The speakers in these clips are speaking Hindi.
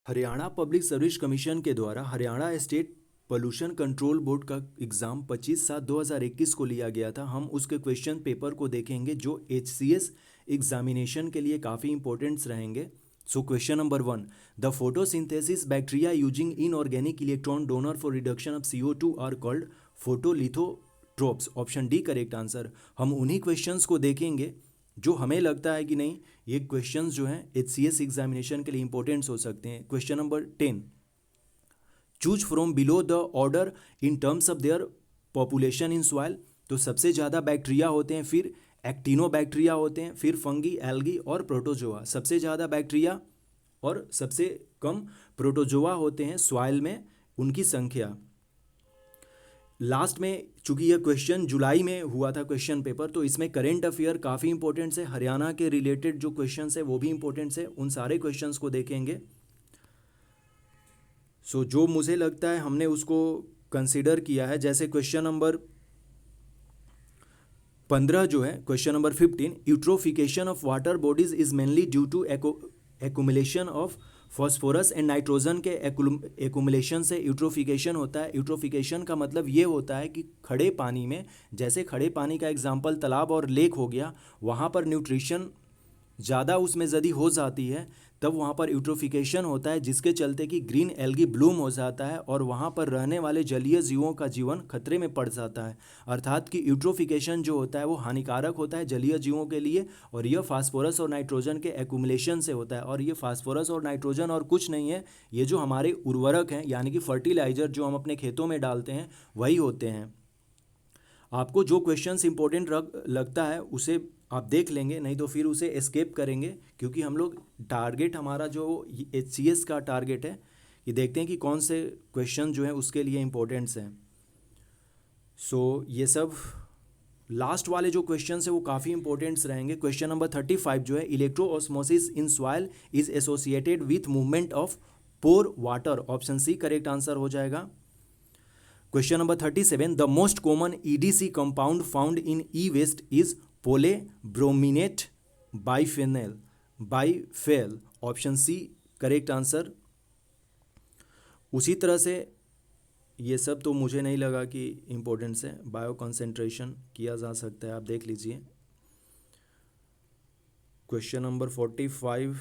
हरियाणा पब्लिक सर्विस कमीशन के द्वारा Haryana state pollution control board का एग्ज़ाम 25/7/2021 को लिया गया था। हम उसके क्वेश्चन पेपर को देखेंगे जो HCS एग्जामिनेशन के लिए काफ़ी इंपॉर्टेंट्स रहेंगे। So question number 1, the photosynthesis bacteria using inorganic electron donor for reduction of CO2 are called photolithotrophs. Option D correct answer. हम उन्हीं क्वेश्चंस को देखेंगे जो हमें लगता है कि नहीं ये क्वेश्चंस जो हैं HCS एग्जामिनेशन के लिए इंपॉर्टेंट्स हो सकते हैं। Question number 10, choose from below the order in terms of their population in soil. तो सबसे ज़्यादा बैक्टीरिया होते हैं, फिर एक्टिनोबैक्टीरिया होते हैं, फिर फंगी, एल्गी और प्रोटोजोआ। सबसे ज़्यादा बैक्टीरिया और सबसे कम प्रोटोजोआ होते हैं सॉइल में, उनकी संख्या। लास्ट में चूंकि यह क्वेश्चन जुलाई में हुआ था क्वेश्चन पेपर, तो इसमें करेंट अफेयर काफ़ी इंपॉर्टेंट्स है, हरियाणा के रिलेटेड जो क्वेश्चंस है वो भी इंपॉर्टेंट्स है। उन सारे क्वेश्चंस को देखेंगे। सो जो मुझे लगता है हमने उसको कंसिडर किया है, जैसे क्वेश्चन नंबर 15 जो है, question number 15, eutrophication of water bodies is mainly due to accumulation of phosphorus and nitrogen के एक्यूमुलेशन से यूट्रोफिकेशन होता है। यूट्रोफिकेशन का मतलब ये होता है कि खड़े पानी में, जैसे खड़े पानी का एग्जाम्पल तालाब और लेक हो गया, वहाँ पर न्यूट्रिशन ज़्यादा उसमें यदि हो जाती है तब वहाँ पर यूट्रोफिकेशन होता है, जिसके चलते कि ग्रीन एल्गी ब्लूम हो जाता है और वहाँ पर रहने वाले जलीय जीवों का जीवन खतरे में पड़ जाता है। अर्थात कि यूट्रोफिकेशन जो होता है वो हानिकारक होता है जलीय जीवों के लिए, और यह फास्फोरस और नाइट्रोजन के एक्यूमुलेशन से होता है। और ये फास्फोरस और नाइट्रोजन और कुछ नहीं है, ये जो हमारे उर्वरक हैं यानी कि फर्टिलाइजर जो हम अपने खेतों में डालते हैं वही होते हैं। आपको जो क्वेश्चंस इंपॉर्टेंट लगता है उसे आप देख लेंगे, नहीं तो फिर उसे एस्केप करेंगे, क्योंकि हम लोग टारगेट हमारा जो HCS का टारगेट है कि देखते हैं कि कौन से क्वेश्चन जो हैं उसके लिए इंपॉर्टेंट्स हैं। सो ये सब लास्ट वाले जो क्वेश्चंस है वो काफ़ी इंपॉर्टेंट्स रहेंगे। क्वेश्चन नंबर 35 जो है, electroosmosis in soil is associated with movement of pore water. Option C correct answer हो जाएगा। Question number 37, the most common EDC compound found in e-waste is polybrominated biphenyl. Option C correct answer. उसी तरह से ये सब तो मुझे नहीं लगा कि इंपॉर्टेंस है, बायो कंसेंट्रेशन किया जा सकता है, आप देख लीजिए। Question number 45,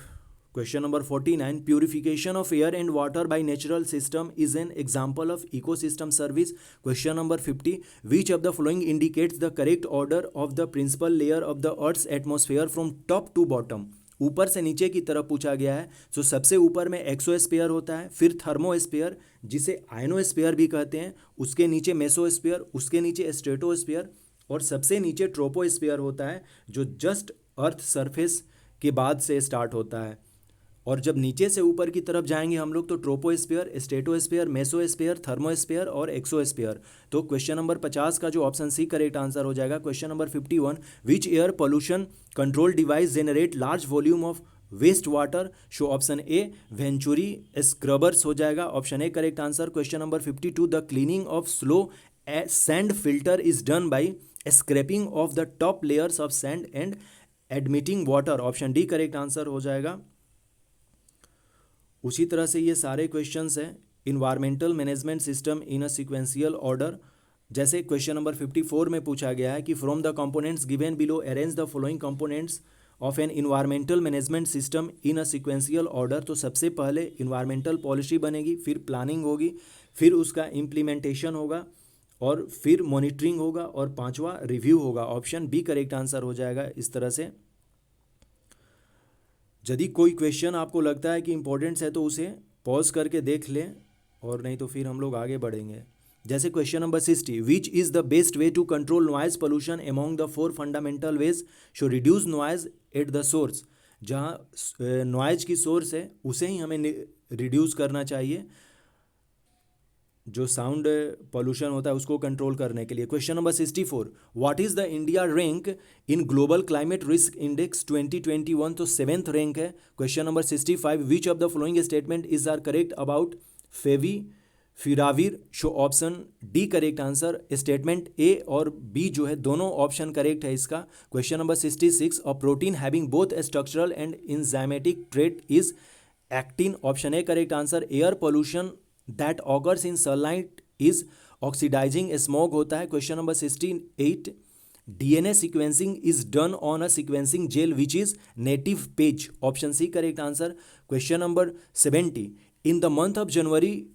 question number 49, purification of air and water by natural system is an example of ecosystem service. Question number 50, which of the following indicates the correct order of the principal layer of the earth's atmosphere from top to bottom. ऊपर से नीचे की तरफ पूछा गया है। सो सबसे ऊपर में एक्सोस्फीयर होता है, फिर थर्मोस्फीयर जिसे आयनोस्फीयर भी कहते हैं, उसके नीचे मेसोस्फीयर, उसके नीचे स्ट्रेटोस्फीयर, और सबसे नीचे ट्रोपोस्फीयर होता है जो जस्ट अर्थ सरफेस के बाद से स्टार्ट होता है। और जब नीचे से ऊपर की तरफ जाएंगे हम लोग तो ट्रोपोस्फीयर, स्ट्रेटोस्फीयर, मेसोस्फीयर, थर्मोस्फीयर और एक्सोस्फीयर। तो क्वेश्चन नंबर 50 का जो ऑप्शन सी करेक्ट आंसर हो जाएगा। Question number 51, which air pollution control device generate large volume of waste water. So option A venturi scrubbers हो जाएगा। Option A correct answer. Question number 52, the cleaning of slow sand filter is done by scraping of the top layers of sand and admitting water. Option D correct answer हो जाएगा। उसी तरह से ये सारे क्वेश्चंस हैं environmental management system in a sequential order. जैसे क्वेश्चन नंबर 54 में पूछा गया है कि from the components given below arrange the following components of an environmental management system in a sequential order. तो सबसे पहले इन्वायरमेंटल पॉलिसी बनेगी, फिर प्लानिंग होगी, फिर उसका इम्प्लीमेंटेशन होगा, और फिर मॉनिटरिंग होगा, और पांचवा रिव्यू होगा। ऑप्शन बी करेक्ट आंसर हो जाएगा। इस तरह से यदि कोई क्वेश्चन आपको लगता है कि इंपॉर्टेंट्स है तो उसे पॉज करके देख लें, और नहीं तो फिर हम लोग आगे बढ़ेंगे। जैसे question number 60, which is the best way to control noise pollution among the 4 fundamental ways. So reduce noise at the source. जहाँ नॉइज की सोर्स है उसे ही हमें रिड्यूस करना चाहिए, जो साउंड पोल्यूशन होता है उसको कंट्रोल करने के लिए। Question number 64, what is the India rank in global climate risk index 2021। तो 7th रैंक है। Question number 65, which of the following statement is are correct about favipiravir. So option D correct answer. Statement A और बी जो है दोनों ऑप्शन करेक्ट है इसका। Question number 66, a protein having both structural and enzymatic trait is actin, option A correct answer. Air pollution that occurs in sunlight is oxidising smog होता है। Question number 68, DNA sequencing is done on a sequencing gel which is native PAGE, option C correct answer. Question number 70, in the month of January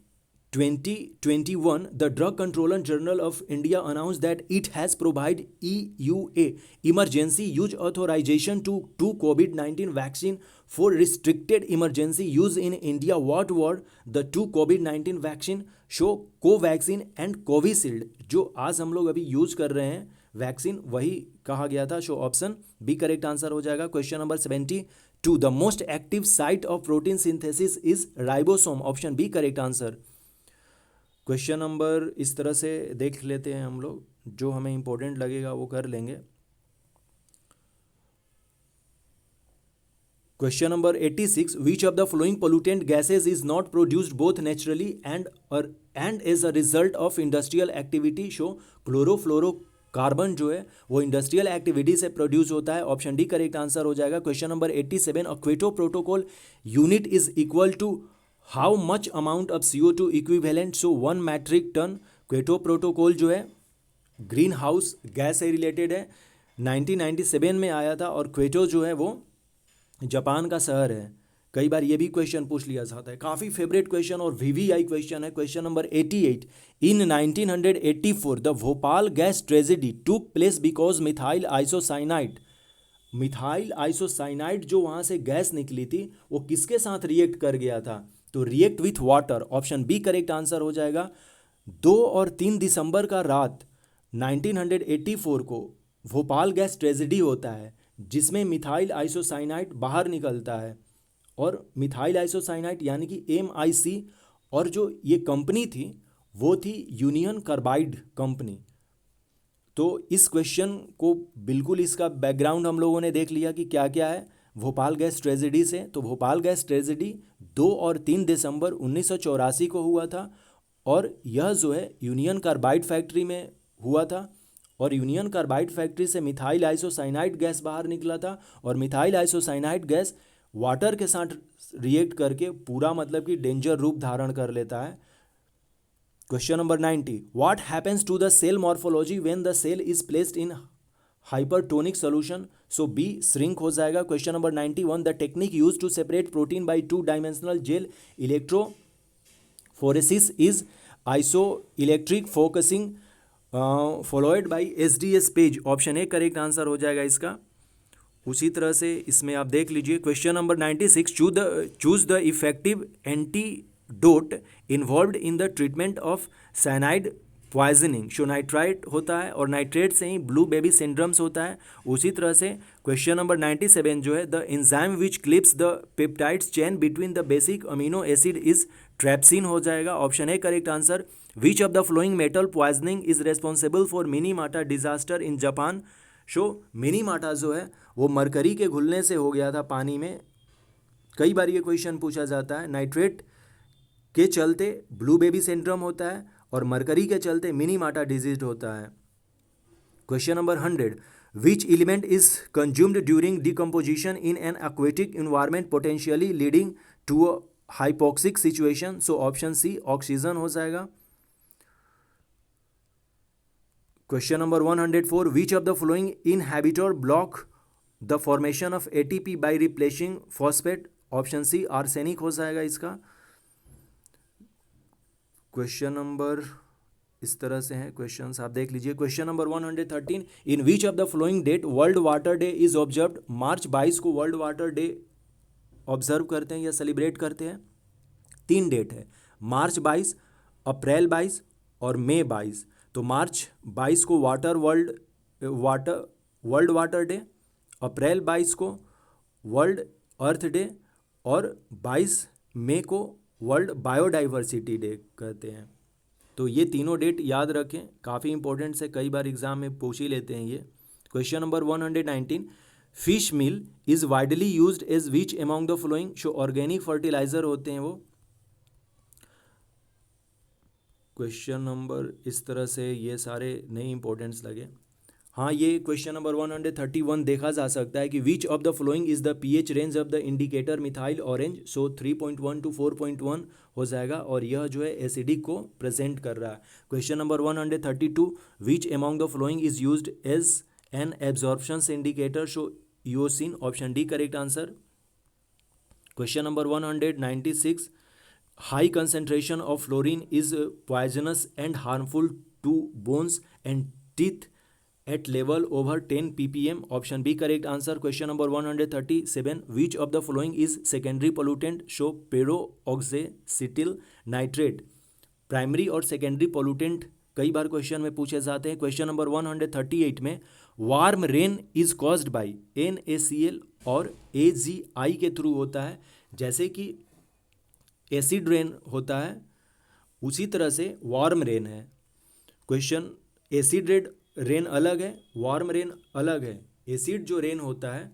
2021, the Drug Controller General of India announced that it has provided EUA, Emergency Use Authorization, to COVID-19 vaccine for restricted emergency use in India. What were the two COVID-19 vaccine? Show Covaxin and Covishield, जो आज हम लोग अभी यूज कर रहे हैं वैक्सीन, वही कहा गया था। So option B correct answer हो जाएगा। Question number 72, the most active site of protein synthesis is ribosome, option B correct answer. Question number इस तरह से देख लेते हैं हम लोग, जो हमें इंपॉर्टेंट लगेगा वो कर लेंगे। Question number 86, which of the following pollutant gases is not produced both naturally and as a result of industrial activity? So chlorofluorocarbon जो है वो इंडस्ट्रियल एक्टिविटी से प्रोड्यूस होता है, ऑप्शन डी करेक्ट आंसर हो जाएगा। Question number 87, a Kyoto protocol unit is equal to how much amount of CO2 equivalent? So 1 metric ton. Kyoto protocol जो है ग्रीन हाउस गैस से रिलेटेड है, 1997 में आया था, और क्योटो जो है वो जापान का शहर है। कई बार ये भी क्वेश्चन पूछ लिया जाता है, काफ़ी फेवरेट क्वेश्चन और VVI क्वेश्चन है। Question number 88, in 1984 the Bhopal gas tragedy took place because methyl isocyanide जो वहाँ से गैस निकली थी वो किसके साथ रिएक्ट कर गया था? तो react with water, option B correct answer हो जाएगा। 2 और 3 दिसंबर का रात 1984 को भोपाल गैस ट्रेजेडी होता है, जिसमें मिथाइल आइसोसाइनाइड बाहर निकलता है, और मिथाइल आइसोसाइनाइड यानी कि MIC, और जो ये कंपनी थी वो थी यूनियन कार्बाइड कंपनी। तो इस क्वेश्चन को बिल्कुल इसका बैकग्राउंड हम लोगों ने देख लिया कि क्या क्या है भोपाल गैस ट्रेजेडी से। तो भोपाल गैस ट्रेजेडी 2 और 3 दिसंबर 1984 को हुआ था, और यह जो है यूनियन कार्बाइड फैक्ट्री में हुआ था, और यूनियन कार्बाइड फैक्ट्री से मिथाइल आइसोसाइनाइड गैस बाहर निकला था, और मिथाइल आइसोसाइनाइड गैस वाटर के साथ रिएक्ट करके पूरा मतलब कि डेंजर रूप धारण कर लेता है। Question number 90, what happens to the cell morphology when the cell is placed in hypertonic solution? So B shrink हो जाएगा। Question number 91, the technique use to separate protein by 2 dimensional gel electrophoresis is isoelectric focusing followed by SDS page, option A correct answer हो जाएगा इसका। उसी तरह से इसमें आप देख लीजिए question number 96, choose the effective antidote involved in the treatment of cyanide poisoning. Show nitrite होता है, और नाइट्रेट से ही ब्लू बेबी सिंड्रोम्स होता है। उसी तरह से क्वेश्चन नंबर 97 जो है, the enzyme which clips the peptides chain between the basic amino acid is trypsin हो जाएगा, option A correct answer. Which of the following metal poisoning is responsible for Minamata disaster in Japan? So Minamata जो है वो मरकरी के घुलने से हो गया था पानी में। कई बार ये क्वेश्चन पूछा जाता है। नाइट्रेट के चलते ब्लू बेबी सिंड्रोम होता है, और मरकरी के चलते मिनीमाटा डिजीज होता है। Question number 100, which element is consumed during decomposition in an aquatic environment potentially leading to a hypoxic situation? So option C oxygen हो जाएगा। Question number 104, which of the following inhibitor block the formation of ATP by replacing phosphate? Option C arsenic हो जाएगा इसका। क्वेश्चन नंबर इस तरह से हैं क्वेश्चंस, आप देख लीजिए। Question number 113, in which of the following date World Water Day is observed? March 22 को वर्ल्ड वाटर डे ऑब्जर्व करते हैं या सेलिब्रेट करते हैं। 3 डेट है, मार्च 22, अप्रैल 22 और मई 22। तो मार्च 22 को वर्ल्ड वाटर डे, अप्रैल 22 को वर्ल्ड अर्थ डे, और 22 मई को वर्ल्ड बायोडाइवर्सिटी डे कहते हैं। तो ये तीनों डेट याद रखें, काफ़ी इंपॉर्टेंट से, कई बार एग्जाम में पूछ ही लेते हैं ये। Question number 119, fish meal is widely used as which among the following? So organic fertiliser होते हैं वो। क्वेश्चन नंबर इस तरह से, ये सारे नए इंपॉर्टेंट्स लगे। हाँ, ये क्वेश्चन नंबर 131 देखा जा सकता है कि which of the following is the pH range of the indicator methyl orange. So 3.1 to 4.1 हो जाएगा, और यह जो है एसिडिक को प्रेजेंट कर रहा है। Question number 132, which among the following is used as an absorption indicator. So eosin, option D correct answer. Question number 196, high concentration of fluorine is poisonous and harmful to bones and teeth at level over 10 ppm. Option B correct answer. Question number 137, which of the following is secondary pollutant? Show peroxycetyl nitrate. Primary और सेकेंडरी पोल्यूटेंट कई बार क्वेश्चन में पूछे जाते हैं। क्वेश्चन नंबर 138 में, warm rain is caused by NaCl और AgI के थ्रू होता है। जैसे कि एसिड रेन होता है, उसी तरह से वार्म रेन है। क्वेश्चन, एसिड रेन अलग है, वार्म रेन अलग है। एसिड जो रेन होता है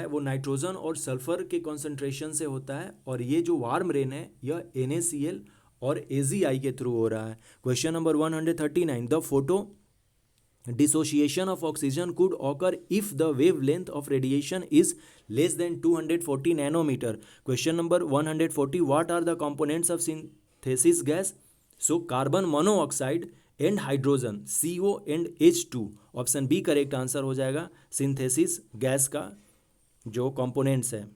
वो नाइट्रोजन और सल्फर के कॉन्सेंट्रेशन से होता है, और ये जो वार्म रेन है यह NaCl और AgI के थ्रू हो रहा है। Question number 139, the photo dissociation of oxygen could occur if the wavelength of radiation is less than 240 nanometer. Question number 140, what are the components of synthesis gas? So carbon monoxide and hydrogen, CO and H2। Option B correct answer हो जाएगा सिंथेसिस गैस का जो कंपोनेंट्स है।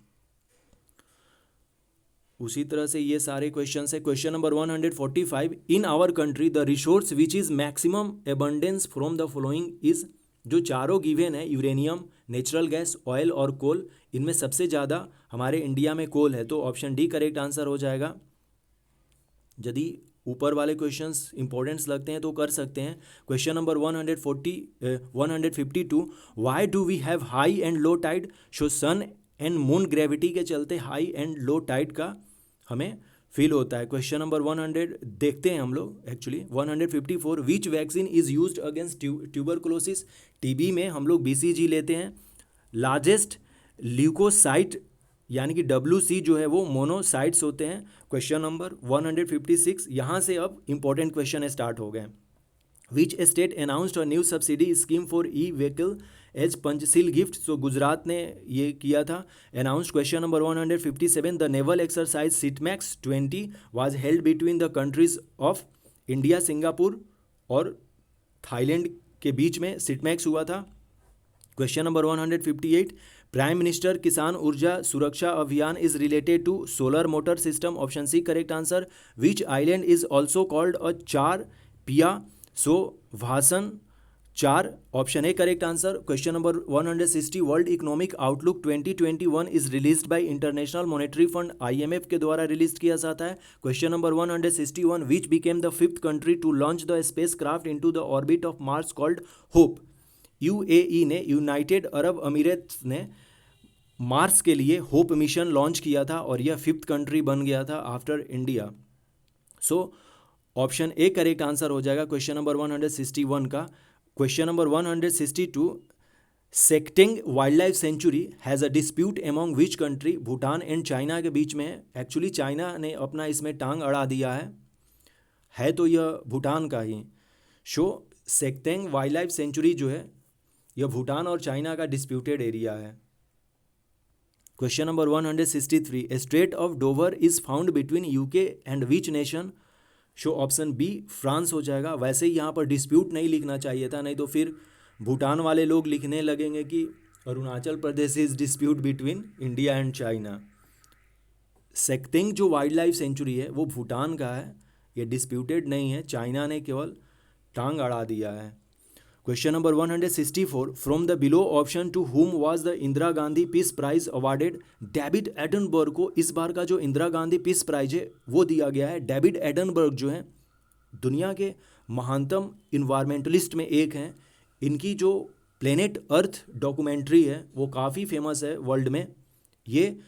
उसी तरह से ये सारे क्वेश्चन है। Question number 145, in our country the resource which is maximum abundance from the following is. जो चारों गिवन है, यूरेनियम, नेचुरल गैस, ऑयल और कोल, इनमें सबसे ज़्यादा हमारे इंडिया में कोल है, तो ऑप्शन डी करेक्ट आंसर हो जाएगा। यदि ऊपर वाले क्वेश्चंस इंपॉर्टेंट्स लगते हैं तो कर सकते हैं। Question number 152, why do we have high and low tide? So sun and moon gravity के चलते हाई एंड लो टाइड का हमें फील होता है। क्वेश्चन नंबर 100 देखते हैं हम लोग actually. 154, which vaccine is used against tuberculosis? TB में हम लोग BCG लेते हैं। लार्जेस्ट ल्यूकोसाइट यानी कि WC जो है वो मोनोसाइट्स होते हैं। क्वेश्चन नंबर 156, यहाँ से अब इंपॉर्टेंट क्वेश्चन स्टार्ट हो गए। Which state announced a new subsidy scheme for e-vehicle as Panchsheel gift? So Gujarat ने ये किया था announced. Question number 157, the naval exercise SITMEX 20 was held between the countries of India, Singapore और थाईलैंड के बीच में सिटमैक्स हुआ था। क्वेश्चन नंबर 158, प्राइम मिनिस्टर किसान Urja Suraksha Abhiyan is related to solar motor system. Option C correct answer. Which island is also called a Char Piya? So Bhasan Char, option A correct answer. Question number 160, world economic outlook 2021 is released by international monetary fund, IMF के द्वारा रिलीज किया जाता है। Question number 161, which became the 5th country to launch the spacecraft into the orbit of Mars called Hope? UAE ने, यूनाइटेड अरब अमीरात ने मार्स के लिए होप मिशन लॉन्च किया था, और यह 5th कंट्री बन गया था after India. So option A correct answer हो जाएगा क्वेश्चन नंबर 161 का। Question number 162, Sakteng wild life sanctuary has a dispute among which country? Bhutan and China के बीच में है। एक्चुअली चाइना ने अपना इसमें टांग अड़ा दिया है तो यह भूटान का ही। So Sakteng wild life sanctuary जो है यह भूटान और चाइना का डिस्प्यूटेड एरिया है। Question number 163, strait of Dover is found between UK and which nation? So option B France हो जाएगा। वैसे ही यहाँ पर डिस्प्यूट नहीं लिखना चाहिए था, नहीं तो फिर भूटान वाले लोग लिखने लगेंगे कि Arunachal Pradesh is dispute between India and China. Sakteng जो वाइल्ड लाइफ सेंचुरी है वो भूटान का है, ये डिस्प्यूटेड नहीं है, चाइना ने केवल टांग अड़ा दिया है। Question number 164, from the below option to whom was the Indira Gandhi peace prize awarded? David Attenborough को इस बार का जो इंदिरा गांधी पीस प्राइज है वो दिया गया है। डेविड एडनबर्ग जो हैं दुनिया के महानतम इन्वायरमेंटलिस्ट में एक हैं। इनकी जो प्लेनेट अर्थ डॉक्यूमेंट्री है वो काफ़ी फेमस है वर्ल्ड में। ये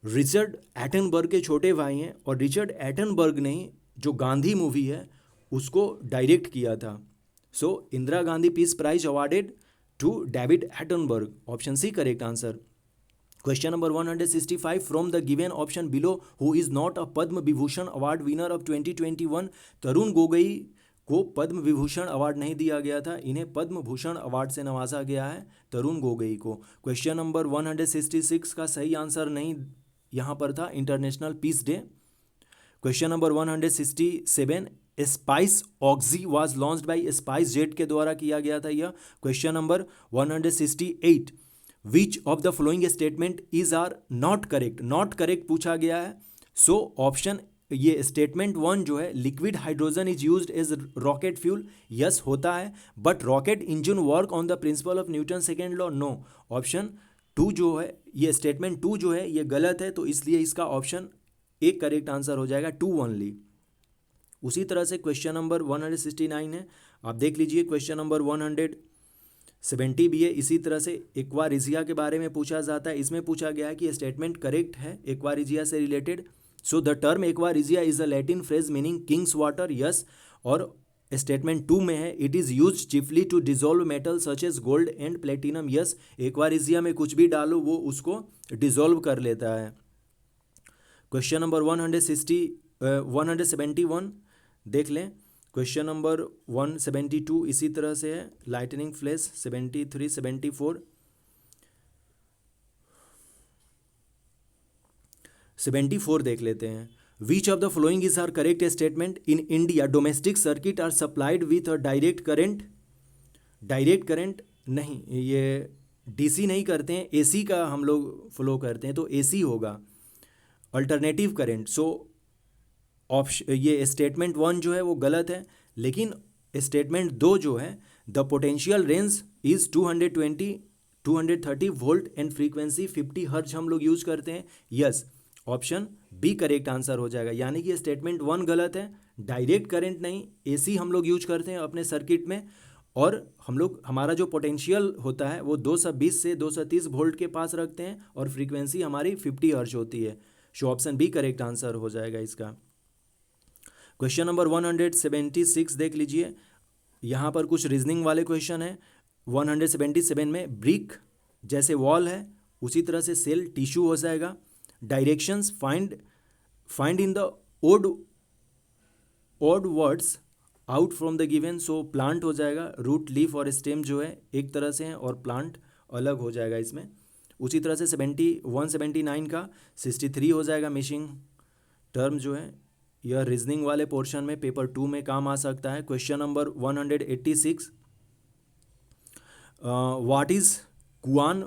रिचर्ड एटनबर्ग के छोटे भाई हैं, और रिचर्ड एटनबर्ग ने जो गांधी मूवी है उसको डायरेक्ट किया था। So Indira Gandhi peace prize awarded to David Attenborough, option C correct answer. Question number 165, from the given option below who is not a Padma Vibhushan award winner of 2021? Tarun Gogoi को पद्म विभूषण अवार्ड नहीं दिया गया था, इन्हें पद्म भूषण अवार्ड से नवाजा गया है तरुण गोगोई को। क्वेश्चन नंबर 166 का सही आंसर नहीं यहाँ पर था, international peace day. Question number 167, SpiceOxy was launched by SpiceJet के द्वारा किया गया था यह। Question number 168, which of the following statement is are not correct, not correct पूछा गया है। सो ऑप्शन ये स्टेटमेंट 1 जो है, liquid hydrogen is used as rocket fuel, yes होता है, but rocket engine work on the principle of Newton second law, no. Option 2 जो है, ये स्टेटमेंट 2 जो है ये गलत है, तो इसलिए इसका ऑप्शन एक करेक्ट आंसर हो जाएगा 2 ओनली। उसी तरह से क्वेश्चन नंबर 169 है, आप देख लीजिए। क्वेश्चन नंबर 170 भी है, इसी तरह से एक्वारिजिया के बारे में पूछा जाता है। इसमें पूछा गया है कि स्टेटमेंट करेक्ट है एक्वारिजिया से related. So the term aqua regia is a Latin phrase meaning kings water, yes. और स्टेटमेंट 2 में है, it is use chiefly to dissolve metal such as gold and platinum, yes. Aqua regia में कुछ भी डालो वो उसको डिजोल्व कर लेता है। क्वेश्चन नंबर 171 देख लें। क्वेश्चन नंबर 172 इसी तरह से है, लाइटनिंग फ्लैश 73, 74, 74 देख लेते हैं। Which of the following is are correct statement, in India domestic circuit are supplied with a direct current, direct current नहीं, ये डीसी नहीं करते हैं, एसी का हम लोग फ्लो करते हैं, तो एसी होगा अल्टरनेटिव करंट। सो ऑप्शन ये स्टेटमेंट 1 जो है वो गलत है, लेकिन स्टेटमेंट 2 जो है, the potential range is 230 volt and frequency 50 hertz हम लोग यूज करते हैं, yes. Option B correct answer हो जाएगा, यानी कि स्टेटमेंट 1 गलत है, डायरेक्ट करंट नहीं, एसी हम लोग यूज करते हैं अपने सर्किट में, और हम लोग हमारा जो पोटेंशियल होता है वो 220 से 230 वोल्ट के पास रखते हैं, और फ्रीक्वेंसी हमारी 50 हर्ट्ज होती है। So option B correct answer हो जाएगा इसका। क्वेश्चन नंबर 176 देख लीजिए, यहाँ पर कुछ रीजनिंग वाले क्वेश्चन है। 177 में ब्रिक जैसे वॉल है, उसी तरह से सेल टिश्यू हो जाएगा। Directions find in the odd words out from the given, so plant हो जाएगा। रूट, लीफ और स्टेम जो है एक तरह से हैं और प्लांट अलग हो जाएगा इसमें। उसी तरह से 179 का 63 हो जाएगा। मिसिंग टर्म जो है यह रीजनिंग वाले पोर्शन में पेपर 2 में काम आ सकता है। Question number 186, what is Kuan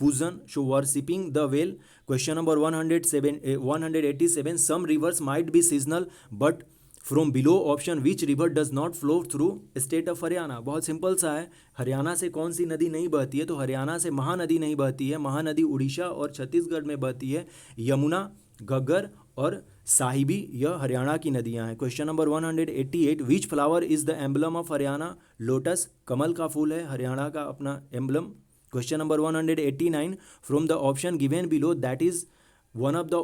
Pujan, show worshipping the well. Question number 187, some rivers might be seasonal but from below option which river does not flow through state of Haryana. बहुत सिंपल सा है, हरियाणा से कौन सी नदी नहीं बहती है, तो हरियाणा से महानदी नहीं बहती है, महानदी उड़ीसा और छत्तीसगढ़ में बहती है। यमुना, घग्गर और साहिबी यह हरियाणा की नदियां हैं। Question number 188, which flower is the emblem of Haryana, lotus, कमल का फूल है हरियाणा का अपना emblem. Question number 189, from the option given below that is one of the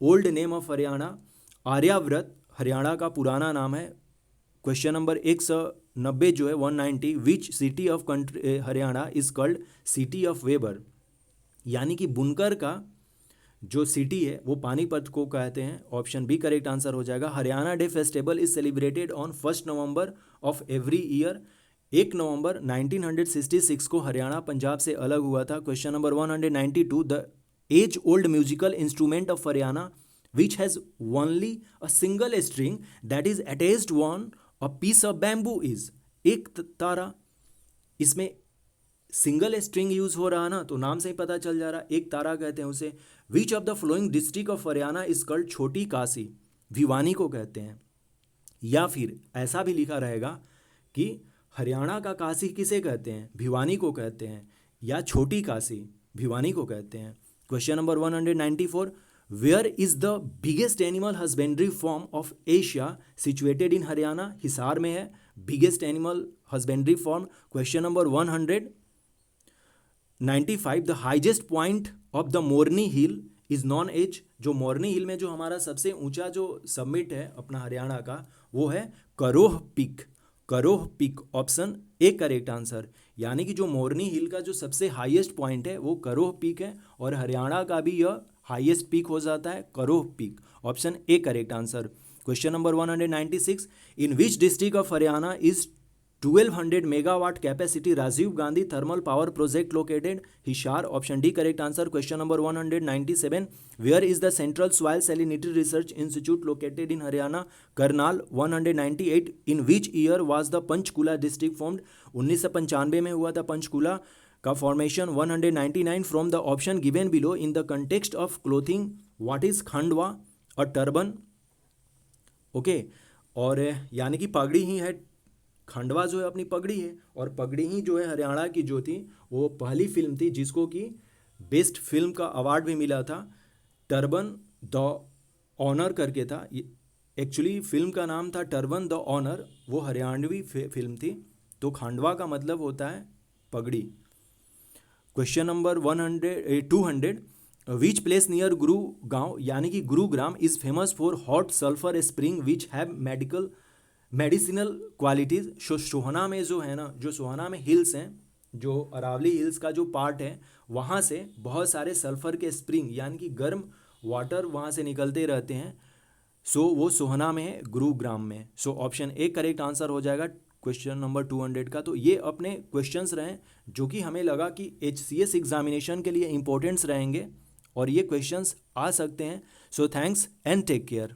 old name of Haryana, Aryavrat Haryana का पुराना नाम है। क्वेश्चन नंबर 190 जो है 190, which city of country Haryana is called city of weber, यानी कि बुनकर का जो सिटी है वो पानीपत को कहते हैं। ऑप्शन बी करेक्ट आंसर हो जाएगा। Haryana day festival is celebrated on 1 November of every year. 1 नवंबर 1966 को हरियाणा पंजाब से अलग हुआ था। Question number 192, the age old musical instrument of Haryana which has only a single string that is attached on a piece of bamboo is, एक तारा, इसमें सिंगल स्ट्रिंग यूज हो रहा ना, तो नाम से ही पता चल जा रहा, एक तारा कहते हैं उसे। विच of the flowing district of Haryana is called छोटी काशी, भिवानी को कहते हैं। या फिर ऐसा भी लिखा रहेगा कि हरियाणा का काशी किसे कहते हैं, भिवानी को कहते हैं, या छोटी काशी भिवानी को कहते हैं। Question number 194, where is the biggest animal husbandry farm of Asia situated in Haryana, Hisar में है biggest animal husbandry farm. Question number 195, the highest point of the Morni hill is known as, जो मोरनी हिल में जो हमारा सबसे ऊंचा जो सबमिट है अपना हरियाणा का वो है करोह पीक, करोह peak option A correct answer, यानी कि जो मोरनी हिल का जो सबसे हाईएस्ट पॉइंट है वो करोह पीक है, और हरियाणा का भी यह हाईएस्ट पीक हो जाता है करोह peak, option A correct answer. Question number 196, in which district of Haryana is 1200 megawatt capacity Rajiv Gandhi thermal power project located? Hishar. Option D correct answer. Question number 197, where is the Central Soil Salinity Research Institute located in Haryana? Karnal. 198, in which year was the Panchkula district formed? 1995 में हुआ था पंचकूला का formation. 199, from the option given below in the context of clothing what is Khandwa और टर्बन? ओके, और यानी कि पगड़ी ही है, खंडवा जो है अपनी पगड़ी है, और पगड़ी ही जो है हरियाणा की जो थी वो पहली फिल्म थी जिसको कि बेस्ट फिल्म का अवार्ड भी मिला था. टर्बन द ऑनर करके था, एक्चुअली फिल्म का नाम था टर्बन द ऑनर, वो हरियाणवी फिल्म थी. तो खंडवा का मतलब होता है पगड़ी. Question number 200, which place near Gurgaon यानी कि Gurugram is famous for hot sulphur spring which have medicinal qualities? Sohna में जो है ना, जो सोहना में हिल्स हैं, जो अरावली हिल्स का जो पार्ट है, वहाँ से बहुत सारे सल्फ़र के स्प्रिंग यानी कि गर्म वाटर वहाँ से निकलते रहते हैं. सो वो सोहना में है, गुरुग्राम में. सो ऑप्शन ए करेक्ट आंसर हो जाएगा क्वेश्चन नंबर 200 का. तो ये अपने क्वेश्चंस रहे जो कि हमें लगा कि HCS एग्जामिनेशन के लिए इंपॉर्टेंट्स रहेंगे और ये क्वेश्चंस आ सकते हैं. So thanks and take care.